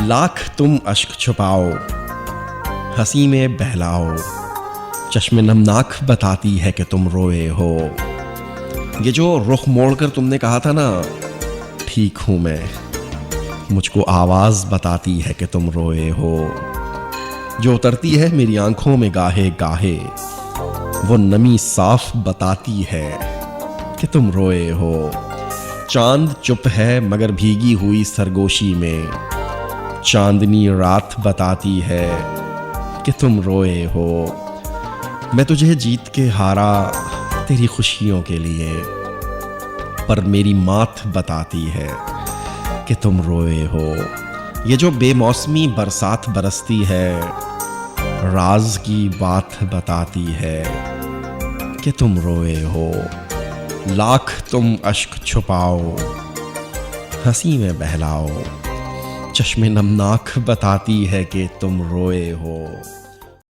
लाख तुम अश्क छुपाओ, हंसी में बहलाओ, चश्मे नमनाक बताती है कि तुम रोए हो। ये जो रुख मोड़कर तुमने कहा था ना, ठीक हूं मैं, मुझको आवाज बताती है कि तुम रोए हो। जो उतरती है मेरी आंखों में गाहे गाहे, वो नमी साफ बताती है कि तुम रोए हो। चांद चुप है मगर भीगी हुई सरगोशी में, चांदनी रात बताती है कि तुम रोए हो। मैं तुझे जीत के हारा तेरी खुशियों के लिए, पर मेरी मात बताती है कि तुम रोए हो। ये जो बेमौसमी बरसात बरसती है, राज की बात बताती है कि तुम रोए हो। लाख तुम अश्क छुपाओ, हंसी में बहलाओ, चश्मे नमनाक बताती है कि तुम रोए हो।